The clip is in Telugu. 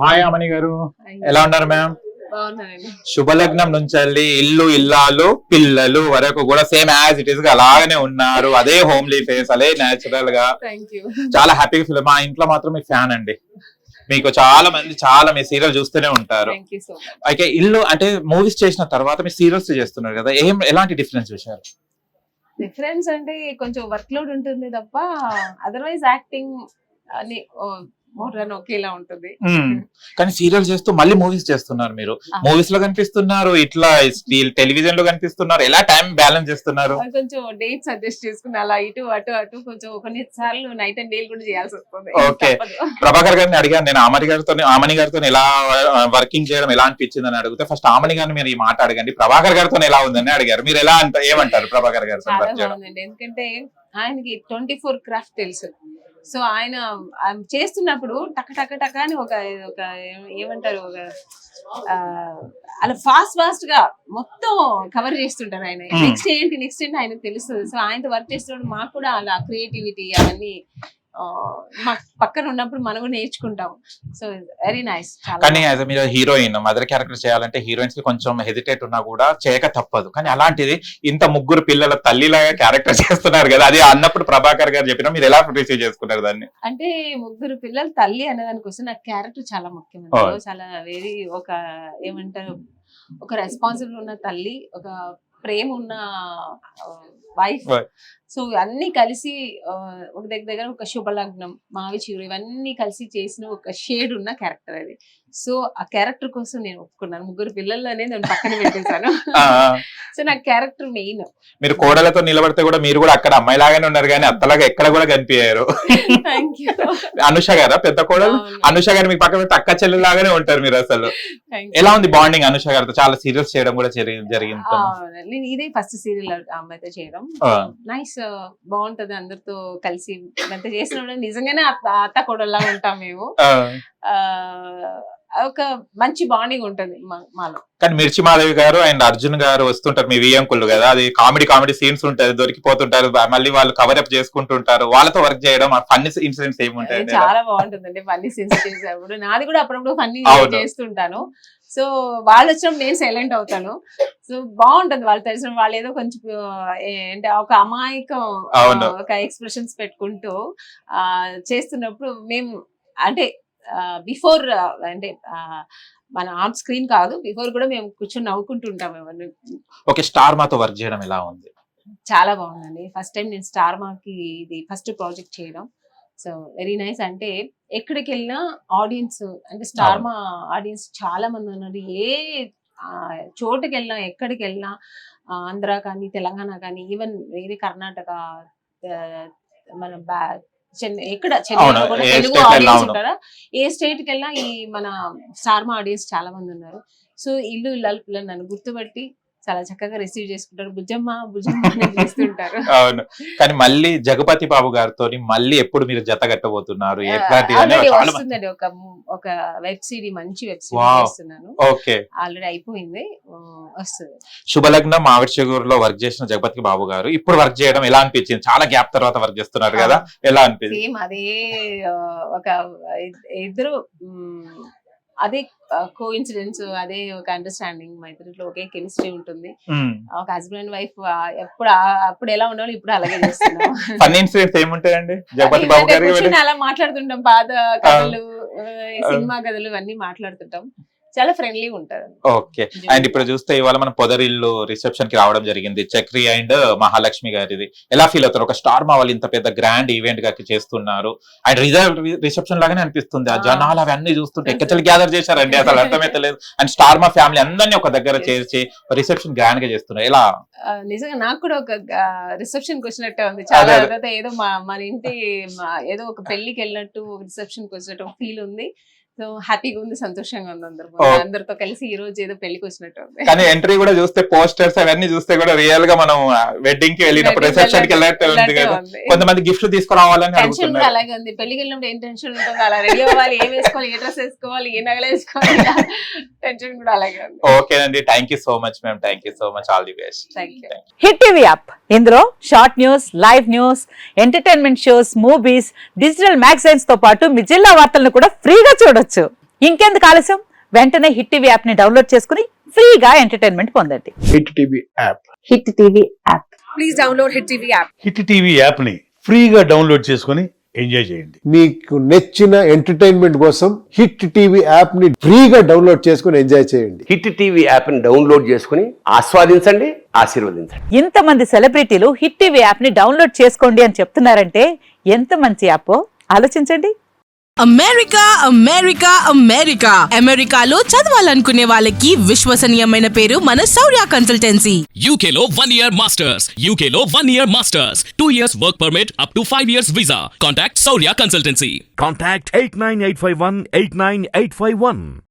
హాయ్ అమని గారు, ఎలా ఉన్నారు మ్యామ్? బాగున్నానండి. శుభలగ్నం నుంచి వెళ్ళి ఇల్లు ఇల్లాలు పిల్లలు వరకు కూడా సేమ్ యాజ్ ఇట్ ఈస్ గా అలాగనే ఉన్నారు. అదే హోమ్లీ ఫేస్, అదే నేచురల్ గా థ్యాంక్ యూ. చాలా హ్యాపీగా ఫీల్. మా ఇంట్లో మాత్రం మీ ఫ్యాన్ అండి. మీకు చాలా మంది చాలా మీ సీరియల్ చూస్తూనే ఉంటారు. Thank you so much. అయితే ఇల్లు అంటే మూవీస్ చేసిన తర్వాత మీ సీరియల్స్ చేస్తున్నారు కదా, ఎలాంటి డిఫరెన్స్ చూశారు? డిఫరెన్స్ అంటే కొంచెం వర్క్ లోడ్ ఉంటుంది తప్ప అదర్వైజ్ యాక్టింగ్ అని మోర్ దెన్ ఒకేలా ఉంటుంది. కానీ సీరియల్ చేస్తూ మళ్ళీ మూవీస్ చేస్తున్నారు. మీరు మూవీస్ లో కనిపిస్తున్నారు, ఇట్లా టెలివిజన్ లో కనిపిస్తున్నారు. ఎలా టైం బ్యాలెన్స్ చేస్తున్నారు? కొంచెం డేట్స్ అడ్జస్ట్ చేసుకుని అలా ఇటు అటు కొంచెం కొన్నిసార్లు నైట్ అండ్ డే కూడా చేయాల్సి వస్తుంది. ఓకే, ప్రభాకర్ గారిని అడిగాను నేను ఆమని గారితో ఎలా వర్కింగ్ చేయడం ఎలా అనిపించింది అని అడిగితే ఫస్ట్ ఆమని గారిని మీరు ఈ మాట అడగండి, ప్రభాకర్ గారితో ఎలా ఉందని అడిగారు. మీరు ఎలా ఏమంటారు ప్రభాకర్ గారితో? చాలా బాగుందండి, ఎందుకంటే ఆయనకి 24 క్రాఫ్ట్ తెలుసు. సో ఆయన చేస్తున్నప్పుడు టక అని ఒక ఏమంటారు అలా ఫాస్ట్ గా మొత్తం కవర్ చేస్తుంటారు ఆయన. నెక్స్ట్ ఏంటి ఆయనకు తెలుస్తుంది. సో ఆయనతో వర్క్ చేస్తున్నప్పుడు మాకు కూడా అలా క్రియేటివిటీ అవన్నీ మా పక్కన ఉన్నప్పుడు మనం కూడా నేర్చుకుంటాం. So very nice. కానీ మీరు హీరోయిన్ మదర్ క్యారెక్టర్ చేయాలంటే హీరోయిన్స్ కి కొంచెం హెజిటేట్ ఉన్నా కూడా చేయక తప్పదు. కానీ అలాంటిది ఇంత ముగ్గురు పిల్లల తల్లిలాగా క్యారెక్టర్ చేస్తున్నారు కదా, అది అన్నప్పుడు ప్రభాకర్ గారు చెప్పినా మీరు ఎలా రిసీవ్ చేసుకున్నారు దాన్ని? అంటే ముగ్గురు పిల్లల తల్లి అనేదానికోసం నాకు క్యారెక్టర్ చాలా ముఖ్యం. చాలా వెరీ ఏమంటారు ఒక రెస్పాన్సిబుల్ ఉన్న తల్లి, ఒక ప్రేమ ఉన్న వైఫ్. సో అన్ని కలిసి ఒక దగ్గర ఒక శుభలగ్నం, మావి చిగురు ఇవన్నీ కలిసి చేసిన ఒక షేడ్ ఉన్న క్యారెక్టర్ అది. సో ఆ క్యారెక్టర్ కోసం నేను ఒప్పుకున్నాను. ముగ్గురు పిల్లలనే నేను పక్కన పెట్టేశాను. సో నాకు క్యారెక్టర్ మెయిన్. మీరు కోడలతో నిలబడితే కూడా మీరు కూడా అక్కడ అమ్మాయి లాగానే ఉన్నారు, కానీ అత్తలాగా ఎక్కడ కూడా కనిపించారు. అనుష గారా పెద్ద కోడలు? అనుష గారు మీకు పక్కన పెడితే అక్క చెల్లెలు లాగానే ఉంటారు మీరు. అసలు ఎలా ఉంది బాండింగ్ అనుష గారితో? చాలా సీరియల్స్ చేయడం కూడా జరిగింది. నేను ఇదే ఫస్ట్ సీరియల్ అమ్మాయితో చేయడం. నైస్, బాగుంటది. అందరితో కలిసి అంత చేసినప్పుడు నిజంగానే అత్త కోడల్లా ఉంటాం మేము. ఒక మంచి బాండింగ్ ఉంటుంది మాలో. కానీ మిర్చి మాధవి గారు అండ్ అర్జున్ గారు వస్తుంటారు మీ వియంకులు కదా, అది కామెడీ సీన్స్ ఉంటాయి, దొరికిపోతుంటారు, మళ్ళీ వాళ్ళు కవర్ అప్ చేసుకుంటుంటారు. వాళ్ళతో వర్క్ చేయడం ఫన్నీ ఇన్సిడెంట్స్ ఏముంటాయి? చాలా బాగుంటుందండి ఫన్నీ సీన్స్ చేసేటప్పుడు. నాది కూడా అప్పుడప్పుడు ఫన్నీ చేస్తుంటాను. సో వాళ్ళు వచ్చినప్పుడు నేను సైలెంట్ అవుతాను. సో బాగుంటుంది వాళ్ళు తెలిసిన వాళ్ళు ఏదో కొంచెం అంటే ఒక అమాయకం ఒక ఎక్స్ప్రెషన్స్ పెట్టుకుంటూ చేస్తున్నప్పుడు మేము అంటే బిఫోర్ అంటే మన ఆన్ స్క్రీన్ కాదు, బిఫోర్ కూడా మేము కూర్చొని నవ్వుకుంటుంటాం ఎవరిని. ఓకే, స్టార్ మాతో వర్క్ చేయడం ఎలా ఉంది? చాలా బాగుందండి. ఫస్ట్ టైం నేను స్టార్ మాకి ఇది ఫస్ట్ ప్రాజెక్ట్ చేయడం. So very nice. అంటే ఎక్కడికి వెళ్ళినా ఆడియన్స్ అంటే స్టార్ మా ఆడియన్స్ చాలా మంది ఉన్నారు. ఏ చోటుకి వెళ్ళినా ఎక్కడికి వెళ్ళినా ఆంధ్ర కానీ తెలంగాణ కానీ ఈవెన్ వేరే కర్ణాటక మన చెన్నై ఎక్కడ చెన్నైలో కూడా తెలుగు ఆడియన్స్ ఉంటారా, ఏ స్టేట్ కి వెళ్ళినా ఈ మన స్టార్ మా ఆడియన్స్ చాలా మంది ఉన్నారు. సో ఇల్లు ఇల్లాల పిల్లలు నన్ను గుర్తుపట్టి చాలా చక్కగా రిసీవ్ చేసుకుంటారు. భుజమ్మ చేస్తుంటారు. అవును, కానీ మళ్ళీ జగపతి బాబు గారితో మళ్ళీ ఎప్పుడు మీరు జత కట్టబోతున్నారు? వస్తుందండి ఒక వెబ్ సిరీస్, మంచి వెబ్ సిరీస్ చేస్తున్నాను. ఓకే, ఆల్రెడీ అయిపోయింది, వస్తుంది. శుభలగ్నం మావిడి చిగురులో వర్క్ చేసిన జగపతి బాబు గారు ఇప్పుడు వర్క్ చేయడం ఎలా అనిపించింది? చాలా గ్యాప్ తర్వాత వర్క్ చేస్తున్నారు కదా, ఎలా అనిపించింది? సేమ్ అదే ఒక ఇద్దరు అదే కోఇన్సిడెన్స్, అదే ఒక అండర్స్టాండింగ్, మా ఇద్దరిలో ఒకే కెమిస్ట్రీ ఉంటుంది. ఒక హస్బెండ్ అండ్ వైఫ్ అప్పుడు ఎలా ఉండాలో ఇప్పుడు అలాగే చేస్తున్నాం. ఫన్నీ ఇన్సిడెంట్స్ ఏముంటాయండి జగపతి బాబు గారు? అలా మాట్లాడుతుంటాం, పాత కథలు, సినిమా కథలు అన్ని మాట్లాడుతుంటాం. చాలా ఫ్రెండ్లీ ఉంటారు. ఓకే, అండ్ ఇప్పుడు చూస్తే ఇవాళ మనం పొదరిల్లు రిసెప్షన్ కి రావడం జరిగింది. చక్రి అండ్ మహాలక్ష్మి గారిది. ఎలా ఫీల్ అవుతారు? ఒక స్టార్ మా వాళ్ళు ఇంత పెద్ద గ్రాండ్ ఈవెంట్ గా చేస్తున్నారు, అండ్ రిసెప్షన్ లాగానే అనిపిస్తుంది. ఆ జనాలు అవన్నీ చూస్తుంటే ఎక్కచెల్లి గ్యాదర్ చేశారండి, అసలు అర్థమైతే లేదు. అండ్ స్టార్ మా ఫ్యామిలీ అందరినీ ఒక దగ్గర చేర్చి రిసెప్షన్ గ్రాండ్ గా చేస్తున్నారు. ఎలా? నిజంగా నాకు కూడా ఒక రిసెప్షన్ కి వచ్చినట్టే ఉంది. చాలా ఏదో మన ఇంటి ఏదో ఒక పెళ్లికి వెళ్ళినట్టు రిసెప్షన్ కి వచ్చినట్టు ఫీల్ ఉంది. సో హ్యాపీగా ఉంది, సంతోషంగా ఉంది. అందరితో కలిసి ఈ రోజు ఏదో పెళ్లికి వచ్చినట్టు ఉంది. కానీ ఎంట్రీ కూడా చూస్తే పోస్టర్స్ అవన్నీ చూస్తే కూడా రియల్ గా మనం వెడ్డింగ్ కి వెళ్ళినప్పుడు రిసెప్షన్ కి వెళ్ళినట్టు ఉంది కదా. కొంతమంది గిఫ్ట్ తీసుకురావాలని టెన్షన్ కూడా అలాగే ఉంది. పెళ్లికి వెళ్ళినప్పుడు ఏం టెన్షన్ ఉంటుందో, అలా రెడీ అవ్వాలి, ఏం వేసుకోవాలి, ఏ డ్రెస్ వేసుకోవాలి, ఏ నగలు వేసుకోవాలి, టెన్షన్ కూడా అలాగే ఉంది. ఓకే అండి, thank you so much ma'am, thank you so much, all the best. Thank you. Hit TV app, ఇందులో short news, live news, entertainment shows, movies, digital magazines తో పాటు మీ జిల్లా వార్తలను కూడా ఫ్రీగా చూడొచ్చు. ఇంకెందుకు ఆలస్యం, వెంటనే హిట్ టీవీ యాప్ ని డౌన్లోడ్ చేసుకుని ఫ్రీగా ఎంటర్టైన్మెంట్ పొందండి. Hit TV app. Hit TV app. Please download hit TV app. Hit TV యాప్ని ఫ్రీగా డౌన్లోడ్ చేసుకొని ఎంజాయ్ చేయండి. మీకు నచ్చిన ఎంటర్టైన్మెంట్ కోసం హిట్ టీవీ యాప్ ని ఫ్రీగా డౌన్లోడ్ చేసుకుని ఎంజాయ్ చేయండి. హిట్ టీవీ యాప్ని డౌన్లోడ్ చేసుకుని ఆస్వాదించండి, ఆశీర్వదించండి. ఇంతమంది సెలబ్రిటీలు హిట్ టీవీ యాప్ ని డౌన్లోడ్ చేసుకోండి అని చెప్తున్నారంటే ఎంత మంచి యాప్ ఆలోచించండి. అమెరికా అమెరికా అమెరికా అమెరికాలో చదవాలనుకునే వాళ్ళకి విశ్వసనీయమైన పేరు మన శౌర్య consultancy. UK Law 1 Year Masters. UK Law 1 Year Masters. 2 years work permit up to 5 years visa. Contact Saurya Consultancy. Contact 89851 89851.